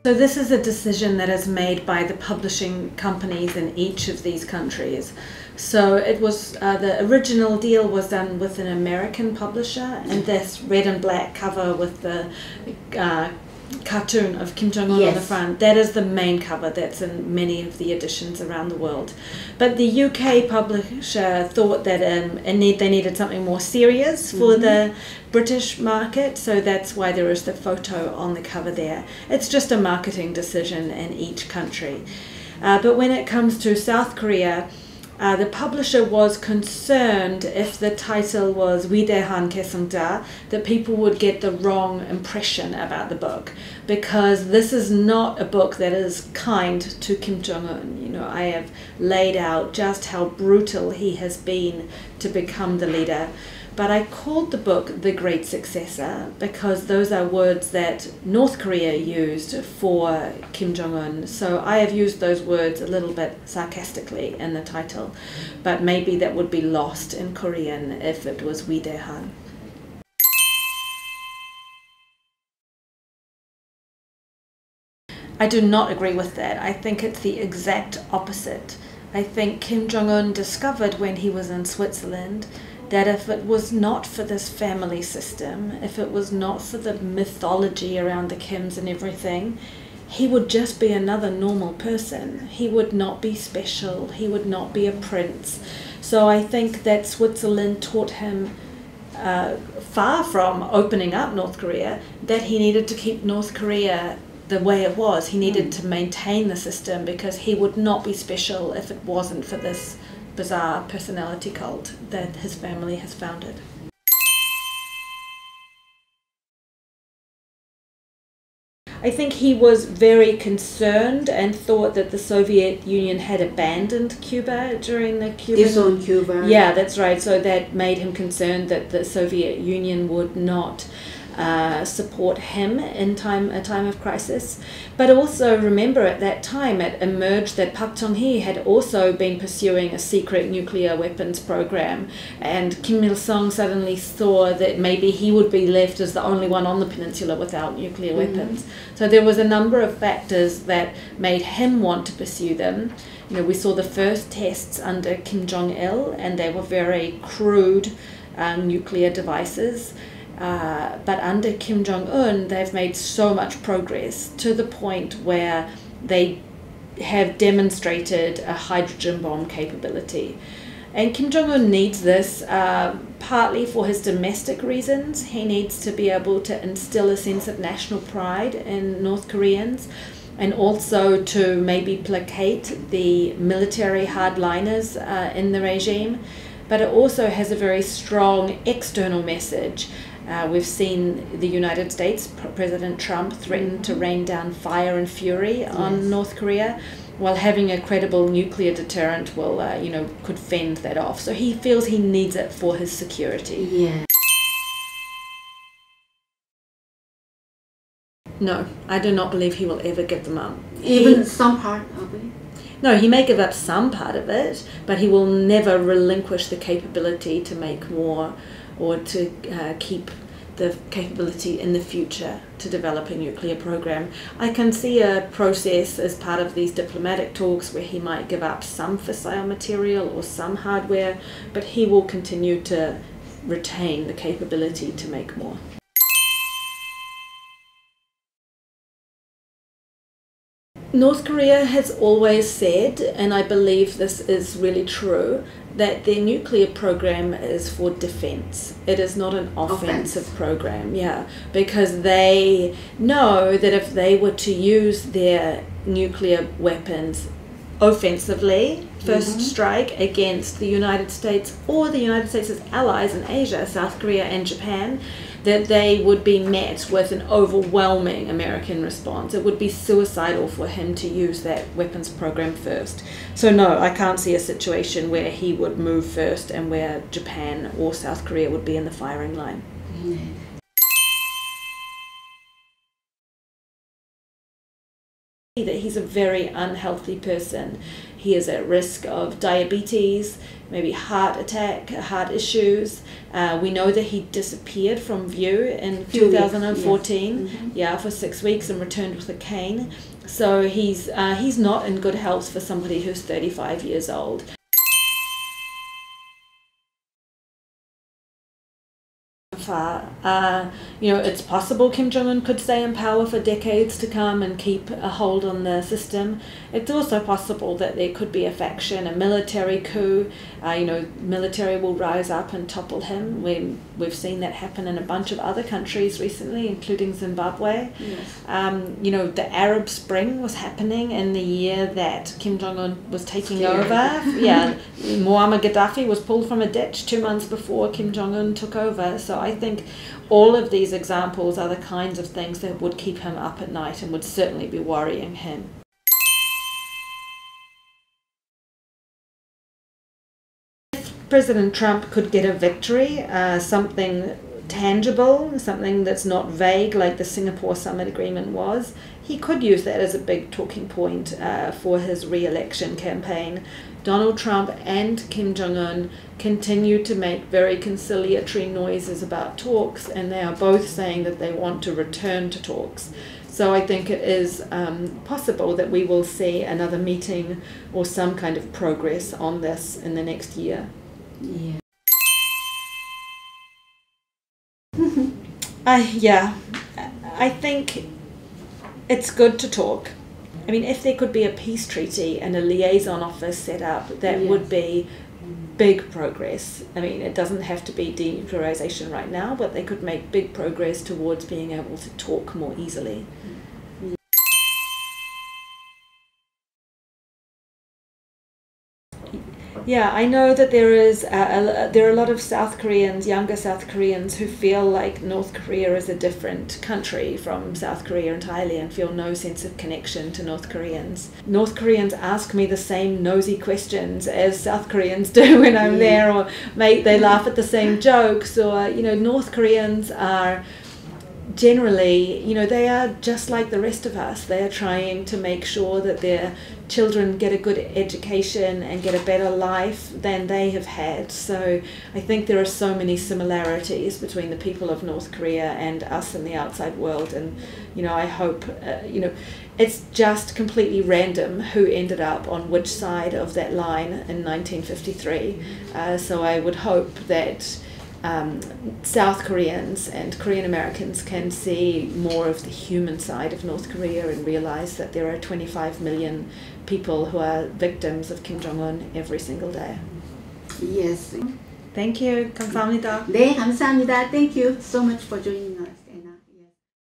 So this is a decision that is made by the publishing companies in each of these countries. So it was the original deal was done with an American publisher, and this red and black cover with the cartoon of Kim Jong-un on the front, that is the main cover that's in many of the editions around the world. But the UK publisher thought that they needed something more serious for the British market, so that's why there is the photo on the cover there. It's just a marketing decision in each country. But when it comes to South Korea, the publisher was concerned if the title was 마지막계승자 that people would get the wrong impression about the book, because this is not a book that is kind to Kim Jong-un. You know, I have laid out just how brutal he has been to become the leader. But I called the book The Great Successor because those are words that North Korea used for Kim Jong-un. So I have used those words a little bit sarcastically in the title, but maybe that would be lost in Korean if it was 위대한. I do not agree with that. I think it's the exact opposite. I think Kim Jong-un discovered when he was in Switzerland that if it was not for this family system, if it was not for the mythology around the Kims and everything, he would just be another normal person. He would not be special. He would not be a prince. So I think that Switzerland taught him, far from opening up North Korea, that he needed to keep North Korea the way it was. He needed to maintain the system because he would not be special if it wasn't for this bizarre personality cult that his family has founded. I think he was very concerned and thought that the Soviet Union had abandoned Cuba during the Cuban... Disowned Cuba. Yeah, that's right. So that made him concerned that the Soviet Union would not support him in a time of crisis. But also remember, at that time it emerged that Park Chung-hee had also been pursuing a secret nuclear weapons program, and Kim Il-sung suddenly saw that maybe he would be left as the only one on the peninsula without nuclear weapons. So there was a number of factors that made him want to pursue them. You know, we saw the first tests under Kim Jong-il, and they were very crude nuclear devices. But under Kim Jong-un, they've made so much progress to the point where they have demonstrated a hydrogen bomb capability. And Kim Jong-un needs this partly for his domestic reasons. He needs to be able to instill a sense of national pride in North Koreans, and also to maybe placate the military hardliners in the regime. But it also has a very strong external message. We've seen the United States, President Trump, threaten to rain down fire and fury on North Korea, while having a credible nuclear deterrent will, could fend that off. So he feels he needs it for his security. Yeah. No, I do not believe he will ever give them up. Even some part of it? No, he may give up some part of it, but he will never relinquish the capability to make more, or to keep the capability in the future to develop a nuclear program. I can see a process as part of these diplomatic talks where he might give up some fissile material or some hardware, but he will continue to retain the capability to make more. North Korea has always said, and I believe this is really true, that their nuclear program is for defense. It is not an offensive program, because they know that if they were to use their nuclear weapons offensively, first strike against the United States or the United States' allies in Asia, South Korea and Japan, that they would be met with an overwhelming American response. It would be suicidal for him to use that weapons program first. So no, I can't see a situation where he would move first and where Japan or South Korea would be in the firing line. that he's a very unhealthy person. He is at risk of diabetes, maybe heart attack, heart issues. We know that he disappeared from view in 2014, yes. for 6 weeks and returned with a cane. So he's not in good health for somebody who's 35 years old. It's possible Kim Jong-un could stay in power for decades to come and keep a hold on the system. It's also possible that there could be a faction, a military coup. Military will rise up and topple him. We've seen that happen in a bunch of other countries recently, including Zimbabwe. Yes. The Arab Spring was happening in the year that Kim Jong-un was taking over. Muammar Gaddafi was pulled from a ditch 2 months before Kim Jong-un took over. So I think all of these examples are the kinds of things that would keep him up at night and would certainly be worrying him. If President Trump could get a victory, something tangible, something that's not vague like the Singapore Summit Agreement was, he could use that as a big talking point for his re-election campaign. Donald Trump and Kim Jong-un continue to make very conciliatory noises about talks, and they are both saying that they want to return to talks. So I think it is possible that we will see another meeting or some kind of progress on this in the next year. Yeah. I think it's good to talk. I mean, if there could be a peace treaty and a liaison office set up, that would be big progress. I mean, it doesn't have to be denuclearization right now, but they could make big progress towards being able to talk more easily. Yeah, I know that there are a lot of South Koreans, younger South Koreans, who feel like North Korea is a different country from South Korea entirely and feel no sense of connection to North Koreans. North Koreans ask me the same nosy questions as South Koreans do when I'm there, or they laugh at the same jokes, or North Koreans are generally, they are just like the rest of us. They are trying to make sure that their children get a good education and get a better life than they have had. So I think there are so many similarities between the people of North Korea and us in the outside world. And, I hope, it's just completely random who ended up on which side of that line in 1953. So I would hope that South Koreans and Korean Americans can see more of the human side of North Korea and realize that there are 25 million people who are victims of Kim Jong-un every single day. Yes. Thank you. 감사합니다. 네, 감사합니다. Thank you so much for joining us.